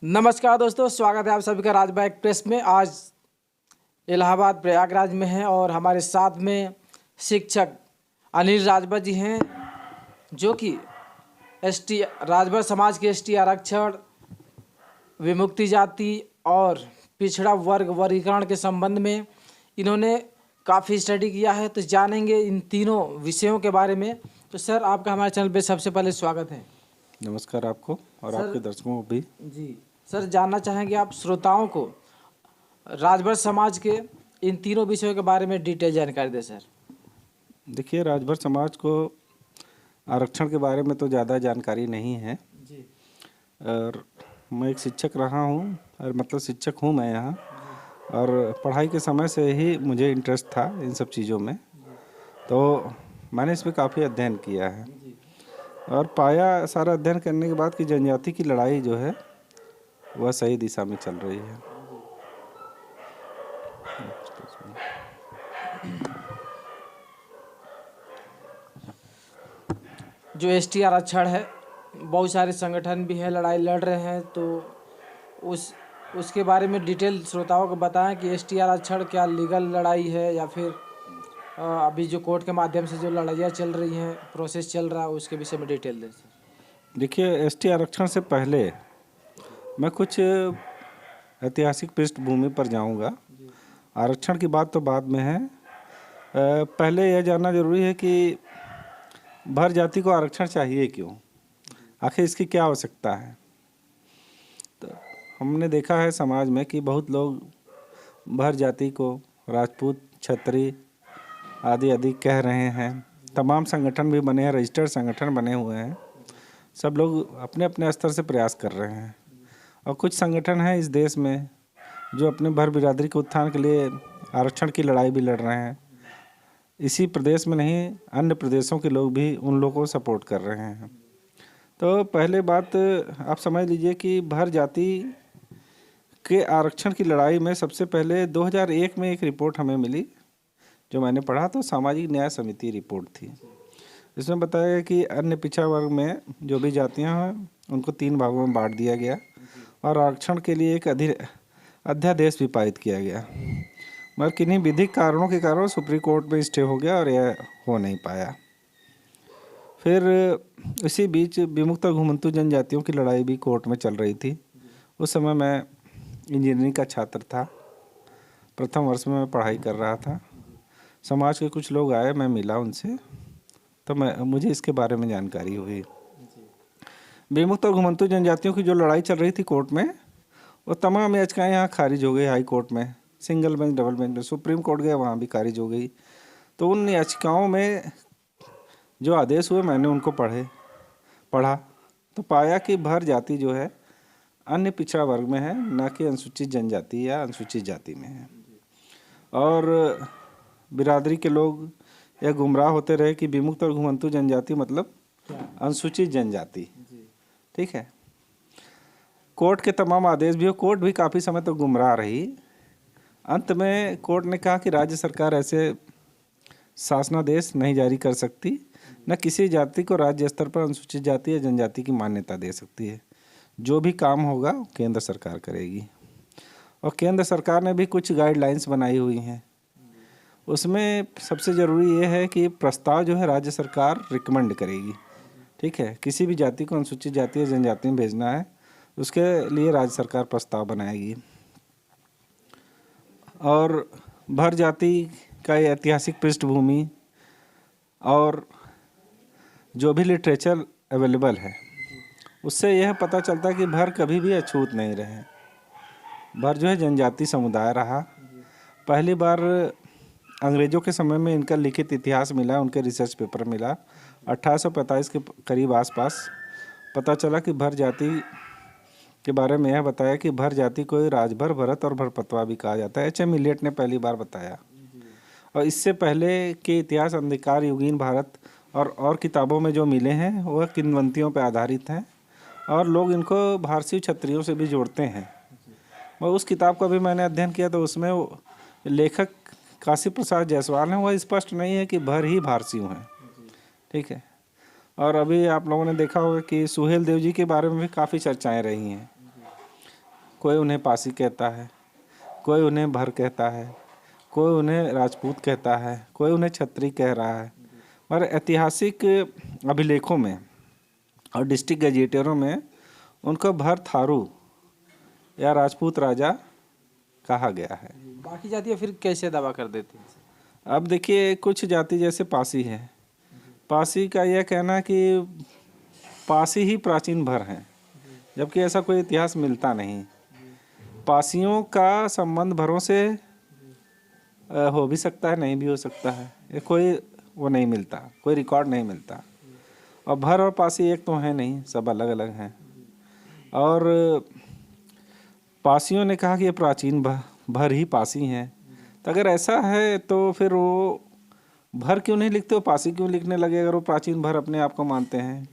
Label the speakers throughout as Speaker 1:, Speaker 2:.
Speaker 1: नमस्कार दोस्तों, स्वागत है आप सभी का राजबाग एक्सप्रेस में। आज इलाहाबाद प्रयागराज में हैं और हमारे साथ में शिक्षक अनिल राजभर जी हैं, जो कि एसटी राजभर समाज के एसटी आरक्षण, विमुक्ति जाति और पिछड़ा वर्ग वर्गीकरण के संबंध में इन्होंने काफ़ी स्टडी किया है। तो जानेंगे इन तीनों विषयों के बारे में। तो सर, आपका हमारे चैनल पे सबसे पहले स्वागत है।
Speaker 2: नमस्कार आपको और आपके दर्शकों को भी।
Speaker 1: जी सर, जानना चाहेंगे आप श्रोताओं को राजभर समाज के इन तीनों विषयों के बारे में डिटेल जानकारी दें सर।
Speaker 2: देखिए, राजभर समाज को आरक्षण के बारे में तो ज़्यादा जानकारी नहीं है
Speaker 1: जी।
Speaker 2: और मैं एक शिक्षक रहा हूँ और मतलब शिक्षक हूँ मैं यहाँ, और पढ़ाई के समय से ही मुझे इंटरेस्ट था इन सब चीज़ों में, तो मैंने इसमें काफ़ी अध्ययन किया है और पाया सारा अध्ययन करने के बाद कि जनजाति की लड़ाई जो है वह सही दिशा में चल रही है।
Speaker 1: जो एसटी आरक्षण है, बहुत सारे संगठन भी हैं, लड़ाई लड़ रहे हैं, तो उसके बारे में डिटेल श्रोताओं को बताएं कि एसटी आरक्षण क्या लीगल लड़ाई है या फिर अभी जो कोर्ट के माध्यम से जो लड़ाइयाँ चल रही हैं, प्रोसेस चल रहा है, उसके विषय में डिटेल दें सर।
Speaker 2: देखिए, एसटी आरक्षण से पहले मैं कुछ ऐतिहासिक पृष्ठभूमि पर जाऊंगा। आरक्षण की बात तो बाद में है। पहले यह जानना जरूरी है कि भर जाति को आरक्षण चाहिए क्यों, आखिर इसकी क्या आवश्यकता है। तो हमने देखा है समाज में कि बहुत लोग भर जाति को राजपूत, क्षत्रिय आदि आदि कह रहे हैं। तमाम संगठन भी बने हैं, रजिस्टर्ड संगठन बने हुए हैं। सब लोग अपने अपने स्तर से प्रयास कर रहे हैं और कुछ संगठन हैं इस देश में जो अपने भर बिरादरी के उत्थान के लिए आरक्षण की लड़ाई भी लड़ रहे हैं। इसी प्रदेश में नहीं, अन्य प्रदेशों के लोग भी उन लोगों को सपोर्ट कर रहे हैं। तो पहले बात आप समझ लीजिए कि भर जाति के आरक्षण की लड़ाई में सबसे पहले 2001 में एक रिपोर्ट हमें मिली, जो मैंने पढ़ा, तो सामाजिक न्याय समिति रिपोर्ट थी। इसमें बताया गया कि अन्य पिछड़ा वर्ग में जो भी जातियाँ हैं उनको 3 भागों में बांट दिया गया और आरक्षण के लिए एक अध्यादेश भी पारित किया गया, मगर किन्हीं विधिक कारणों के कारण सुप्रीम कोर्ट में स्टे हो गया और यह हो नहीं पाया। फिर इसी बीच विमुक्त और घुमंतु जनजातियों की लड़ाई भी कोर्ट में चल रही थी। उस समय मैं इंजीनियरिंग का छात्र था, प्रथम वर्ष में मैं पढ़ाई कर रहा था। समाज के कुछ लोग आए, मैं मिला उनसे, तो मुझे इसके बारे में जानकारी हुई। विमुक्त और घुमंतु जनजातियों की जो लड़ाई चल रही थी कोर्ट में, वो तमाम याचिकाएँ यहाँ खारिज हो गई। हाई कोर्ट में, सिंगल बेंच, डबल बेंच में, सुप्रीम कोर्ट गए, वहाँ भी खारिज हो गई। तो उन याचिकाओं में जो आदेश हुए मैंने उनको पढ़ा तो पाया कि भर जाति जो है अन्य पिछड़ा वर्ग में है, न कि अनुसूचित जनजाति या अनुसूचित जाति में है। और बिरादरी के लोग यह गुमराह होते रहे कि विमुक्त और घुमंतु जनजाति मतलब अनुसूचित जनजाति। ठीक है, कोर्ट के तमाम आदेश भी हो, कोर्ट भी काफ़ी समय तक गुमराह रही। अंत में कोर्ट ने कहा कि राज्य सरकार ऐसे शासनादेश नहीं जारी कर सकती, न किसी जाति को राज्य स्तर पर अनुसूचित जाति या जनजाति की मान्यता दे सकती है। जो भी काम होगा केंद्र सरकार करेगी, और केंद्र सरकार ने भी कुछ गाइडलाइंस बनाई हुई हैं। उसमें सबसे ज़रूरी ये है कि प्रस्ताव जो है राज्य सरकार रिकमेंड करेगी। ठीक है, किसी भी जाति को अनुसूचित जाति या जनजाति में भेजना है, उसके लिए राज्य सरकार प्रस्ताव बनाएगी। और भर जाति का ऐतिहासिक पृष्ठभूमि और जो भी लिटरेचर अवेलेबल है, उससे यह पता चलता है कि भर कभी भी अछूत नहीं रहे। भर जो है जनजाति समुदाय रहा। पहली बार अंग्रेज़ों के समय में इनका लिखित इतिहास मिला, उनके रिसर्च पेपर मिला 1845 के करीब आसपास। पता चला कि भर जाति के बारे में यह बताया कि भर जाति को राजभर, भरत और भरपतवा भी कहा जाता है। H.M. इलियट ने पहली बार बताया। और इससे पहले के इतिहास अंधकार युगीन भारत और किताबों में जो मिले हैं वह किंवदंतियों पर आधारित हैं, और लोग इनको भारतीय क्षत्रियों से भी जोड़ते हैं। और उस किताब का भी मैंने अध्ययन किया, तो उसमें लेखक काशी प्रसाद जायसवाल हैं, वह स्पष्ट नहीं है कि भर ही भारतीय हैं। ठीक है, और अभी आप लोगों ने देखा होगा कि सुहेल देव जी के बारे में भी काफ़ी चर्चाएं रही हैं। कोई उन्हें पासी कहता है, कोई उन्हें भर कहता है, कोई उन्हें राजपूत कहता है, कोई उन्हें छत्री कह रहा है। और ऐतिहासिक अभिलेखों में और डिस्ट्रिक्ट गजेटियरों में उनको भर थारू या राजपूत राजा कहा गया है।
Speaker 1: बाकी जातियाँ फिर कैसे दावा कर देती हैं?
Speaker 2: अब देखिए, कुछ जाति जैसे पासी है, पासी का यह कहना कि पासी ही प्राचीन भर हैं, जबकि ऐसा कोई इतिहास मिलता नहीं। पासियों का संबंध भरों से हो भी सकता है, नहीं भी हो सकता है, ये कोई वो नहीं मिलता, कोई रिकॉर्ड नहीं मिलता। और भर और पासी एक तो हैं नहीं, सब अलग अलग हैं। और पासियों ने कहा कि ये प्राचीन भर ही पासी हैं। तो अगर ऐसा है तो फिर वो भर क्यों नहीं लिखते, वो पासी क्यों लिखने लगे अगर वो प्राचीन भर अपने आप को मानते हैं?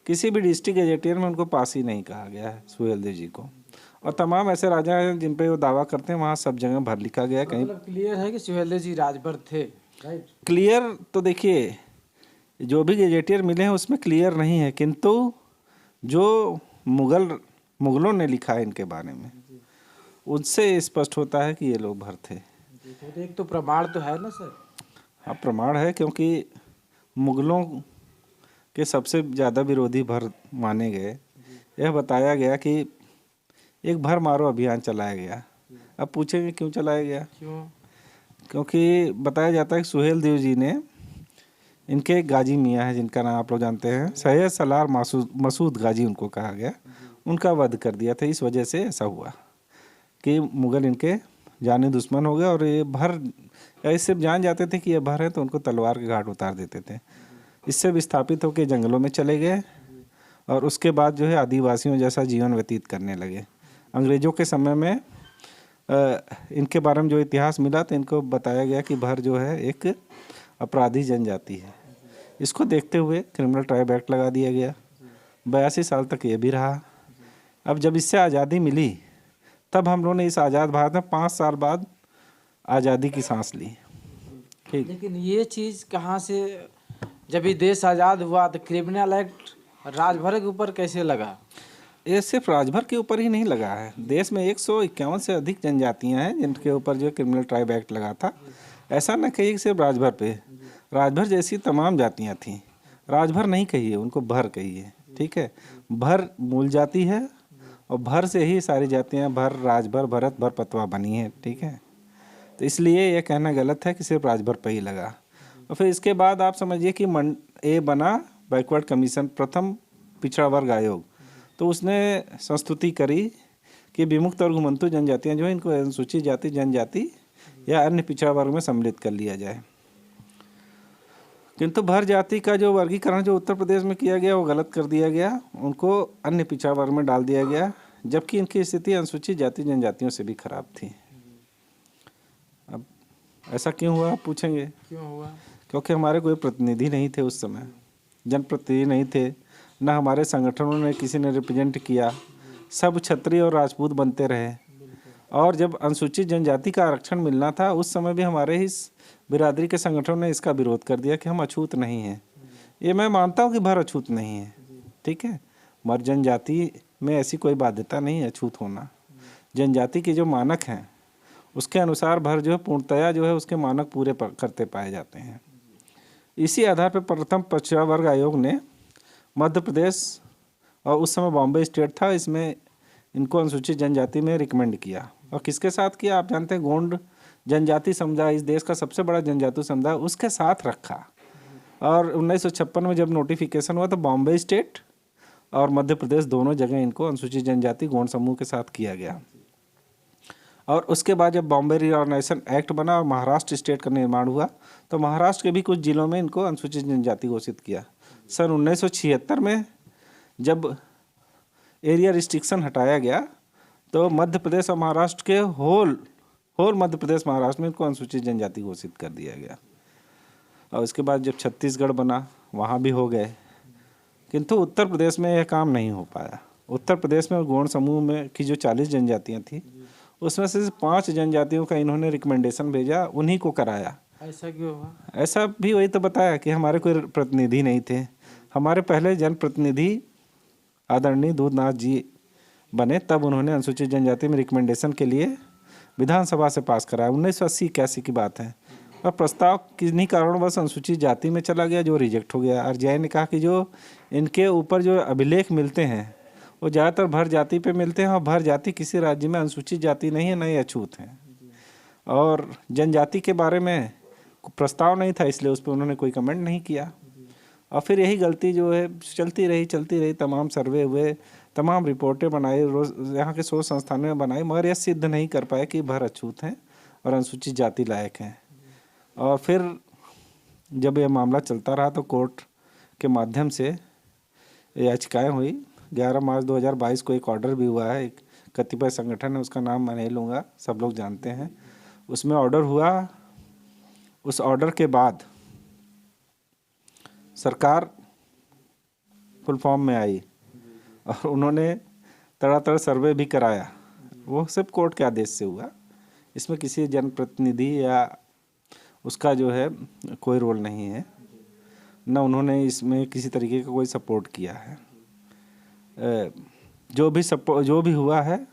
Speaker 2: किसी भी डिस्ट्रिक्ट गजेटियर में उनको पासी नहीं कहा गया है सुहेलदेव जी को। और तमाम ऐसे राजा हैं जिन पे वो दावा करते हैं, वहाँ सब जगह भर लिखा गया है। कहीं
Speaker 1: मतलब क्लियर है कि सुहेलदेव जी राजभर थे, राइट?
Speaker 2: क्लियर तो देखिए, जो भी गजेटियर मिले हैं उसमें क्लियर नहीं है, किंतु जो मुगलों ने लिखा है इनके बारे में, उनसे स्पष्ट होता है कि ये लोग भर थे।
Speaker 1: तो एक तो प्रमाण तो है ना सर?
Speaker 2: हाँ, प्रमाण है, क्योंकि मुगलों के सबसे ज़्यादा विरोधी भर माने गए। यह बताया गया कि एक भर मारो अभियान चलाया गया। अब पूछेंगे क्यों चलाया गया?
Speaker 1: क्यों?
Speaker 2: क्योंकि बताया जाता है कि सुहेलदेव जी ने इनके गाजी मियाँ हैं, जिनका नाम आप लोग जानते हैं, सैयद सलार मसूद गाजी उनको कहा गया, उनका वध कर दिया था। इस वजह से ऐसा हुआ कि मुग़ल इनके जानी दुश्मन हो गए। और ये भर ऐसे जान जाते थे कि ये भर है तो उनको तलवार के घाट उतार देते थे। इससे विस्थापित होकर जंगलों में चले गए और उसके बाद जो है आदिवासियों जैसा जीवन व्यतीत करने लगे। अंग्रेज़ों के समय में इनके बारे में जो इतिहास मिला तो इनको बताया गया कि भर जो है एक अपराधी जनजाति है। इसको देखते हुए क्रिमिनल ट्राइब एक्ट लगा दिया गया। 82 साल तक ये भी रहा। अब जब इससे आज़ादी मिली तब हम लोगों ने इस आज़ाद भारत में 5 साल बाद आज़ादी की सांस ली। ठीक,
Speaker 1: लेकिन ये चीज़ कहाँ से, जब ये देश आज़ाद हुआ तो क्रिमिनल एक्ट राजभर के ऊपर कैसे लगा?
Speaker 2: ये सिर्फ राजभर के ऊपर ही नहीं लगा है, देश में 151 से अधिक जनजातियां हैं जिनके ऊपर जो क्रिमिनल ट्राइब एक्ट लगा था। ऐसा न कहिए कि सिर्फ राजभर पे, राजभर जैसी तमाम जातियां थीं। राजभर नहीं कहिए, उनको भर कहिए, ठीक है? भर मूल जाति है और भर से ही सारी जातियां भर, राजभर, भरत, भरपतवा बनी है, ठीक है? तो इसलिए यह कहना गलत है कि सिर्फ राजभर पे ही लगा। और फिर इसके बाद आप समझिए कि ए बना बैकवर्ड कमीशन, प्रथम पिछड़ा वर्ग आयोग। तो उसने संस्तुति करी कि विमुक्त और घुमंतु जनजातियां जो है इनको अनुसूचित जाति, जनजाति या अन्य पिछड़ा वर्ग में सम्मिलित कर लिया जाए। किंतु भर जाति का जो वर्गीकरण जो उत्तर प्रदेश में किया गया वो गलत कर दिया गया, उनको अन्य पिछड़ा वर्ग में डाल दिया गया, जबकि इनकी स्थिति अनुसूचित जाति जनजातियों से भी खराब थी। अब ऐसा क्यों हुआ, आप पूछेंगे?
Speaker 1: क्यों हुआ?
Speaker 2: क्योंकि हमारे कोई प्रतिनिधि नहीं थे उस समय, जनप्रतिनिधि नहीं थे, न हमारे संगठनों ने किसी ने रिप्रेजेंट किया। सब क्षत्रिय और राजपूत बनते रहे। और जब अनुसूचित जनजाति का आरक्षण मिलना था उस समय भी हमारे ही बिरादरी के संगठनों ने इसका विरोध कर दिया कि हम अछूत नहीं हैं। ये मैं मानता हूँ कि भर अछूत नहीं है, ठीक है, मगर जनजाति में ऐसी कोई बाध्यता नहीं है अछूत होना। जनजाति के जो मानक हैं उसके अनुसार भर जो है पूर्णतया जो है उसके मानक पूरे करते पाए जाते हैं। इसी आधार पर प्रथम पिछड़ा वर्ग आयोग ने मध्य प्रदेश और उस समय बॉम्बे स्टेट था, इसमें इनको अनुसूचित जनजाति में रिकमेंड किया। और किसके साथ किया? आप जानते हैं, गोंड जनजाति समुदाय, इस देश का सबसे बड़ा जनजाति समुदाय, उसके साथ रखा। और 1956 में जब नोटिफिकेशन हुआ तो बॉम्बे स्टेट और मध्य प्रदेश दोनों जगह इनको अनुसूचित जनजाति गोंड समूह के साथ किया गया। और उसके बाद जब बॉम्बे रिऑर्गेनाइजेशन एक्ट बना और महाराष्ट्र स्टेट का निर्माण हुआ तो महाराष्ट्र के भी कुछ जिलों में इनको अनुसूचित जनजाति घोषित किया। सन 1976 में जब एरिया रिस्ट्रिक्शन हटाया गया तो मध्य प्रदेश और महाराष्ट्र के होल मध्य प्रदेश महाराष्ट्र में इनको अनुसूचित जनजाति घोषित कर दिया गया। और इसके बाद जब छत्तीसगढ़ बना वहाँ भी हो गए, किंतु उत्तर प्रदेश में यह काम नहीं हो पाया। उत्तर प्रदेश में गोंड समूह में की जो 40 जनजातियाँ थी उसमें से 5 जनजातियों का इन्होंने रिकमेंडेशन भेजा, उन्हीं को कराया।
Speaker 1: ऐसा क्यों हुआ?
Speaker 2: ऐसा भी वही तो बताया कि हमारे कोई प्रतिनिधि नहीं थे। हमारे पहले जनप्रतिनिधि आदरणीय दूधनाथ जी बने तब उन्होंने अनुसूचित जनजाति में रिकमेंडेशन के लिए विधानसभा से पास कराया। 1980-81 की बात है। और प्रस्ताव किन्हीं कारणवश अनुसूचित जाति में चला गया जो रिजेक्ट हो गया। आरजीआई ने कहा कि जो इनके ऊपर जो अभिलेख मिलते हैं वो ज़्यादातर भर जाति पे मिलते हैं और भर जाति किसी राज्य में अनुसूचित जाति नहीं है, न ही अछूत है। और जनजाति के बारे में प्रस्ताव नहीं था, इसलिए उस पर उन्होंने कोई कमेंट नहीं किया। और फिर यही गलती जो है चलती रही। तमाम सर्वे हुए, तमाम रिपोर्टें बनाई, रोज़ यहाँ के शोध संस्थानों में बनाई, मगर यह सिद्ध नहीं कर पाए कि भर अछूत हैं और अनुसूचित जाति लायक हैं। और फिर जब यह मामला चलता रहा तो कोर्ट के माध्यम से याचिकाएं हुई। 11 मार्च 2022 को एक ऑर्डर भी हुआ है। एक कतिपय संगठन है, उसका नाम मैं नहीं लूँगा, सब लोग जानते हैं। उसमें ऑर्डर हुआ। उस ऑर्डर के बाद सरकार फुल फॉर्म में आई और उन्होंने तड़ातड़ सर्वे भी कराया। वो सिर्फ कोर्ट के आदेश से हुआ। इसमें किसी जनप्रतिनिधि या उसका जो है कोई रोल नहीं है, न उन्होंने इसमें किसी तरीके का कोई सपोर्ट किया है। जो भी हुआ है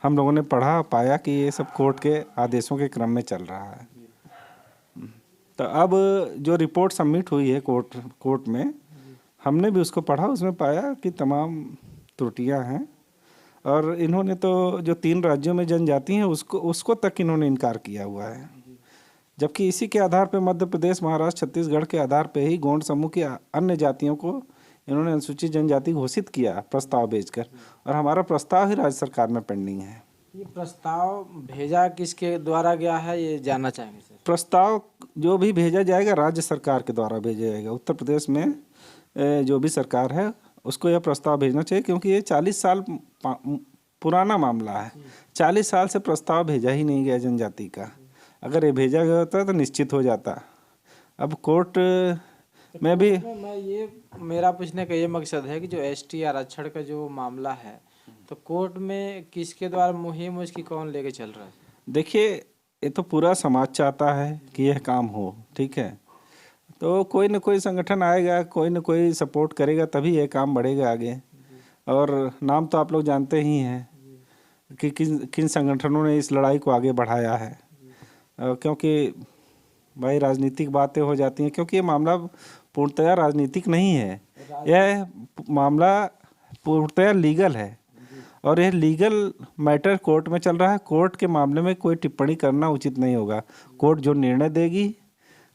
Speaker 2: हम लोगों ने पढ़ा, पाया कि ये सब कोर्ट के आदेशों के क्रम में चल रहा है। तो अब जो रिपोर्ट सबमिट हुई है कोर्ट में, हमने भी उसको पढ़ा, उसमें पाया कि तमाम त्रुटियां हैं। और इन्होंने तो जो 3 राज्यों में जनजाति हैं उसको तक इन्होंने इनकार किया हुआ है। जबकि इसी के आधार पर मध्य प्रदेश, महाराष्ट्र, छत्तीसगढ़ के आधार पर ही गौंड समूह की अन्य जातियों को इन्होंने अनुसूचित जनजाति घोषित किया प्रस्ताव भेजकर। और हमारा प्रस्ताव ही राज्य सरकार में पेंडिंग है।
Speaker 1: ये प्रस्ताव भेजा किसके द्वारा गया है, ये जानना चाहेंगे सर।
Speaker 2: प्रस्ताव जो भी भेजा जाएगा राज्य सरकार के द्वारा भेजा जाएगा। उत्तर प्रदेश में जो भी सरकार है उसको यह प्रस्ताव भेजना चाहिए, क्योंकि ये 40 साल पुराना मामला है। 40 साल से प्रस्ताव भेजा ही नहीं गया जनजाति का। अगर ये भेजा गया होता तो निश्चित हो जाता। अब कोर्ट में भी
Speaker 1: मेरा पूछने का ये मकसद है कि जो एसटी आरक्षण का जो मामला है तो कोर्ट में किसके द्वारा मुहिम, उसकी कौन लेके चल रहा है?
Speaker 2: देखिए, ये तो पूरा समाज चाहता है कि यह काम हो, ठीक है। तो कोई न कोई संगठन आएगा, कोई न कोई सपोर्ट करेगा, तभी यह काम बढ़ेगा आगे। और नाम तो आप लोग जानते ही हैं कि किन संगठनों ने इस लड़ाई को आगे बढ़ाया है। क्योंकि भाई राजनीतिक बातें हो जाती हैं, क्योंकि ये मामला पूर्णतया राजनीतिक नहीं है। यह मामला पूर्णतया लीगल है और यह लीगल मैटर कोर्ट में चल रहा है। कोर्ट के मामले में कोई टिप्पणी करना उचित नहीं होगा। कोर्ट जो निर्णय देगी,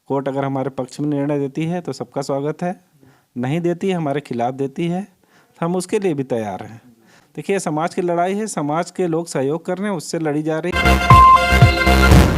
Speaker 2: कोर्ट अगर हमारे पक्ष में निर्णय देती है तो सबका स्वागत है, नहीं देती है, हमारे खिलाफ देती है, तो हम उसके लिए भी तैयार हैं। देखिए, समाज की लड़ाई है, समाज के लोग सहयोग कर रहे हैं, उससे लड़ी जा रही है।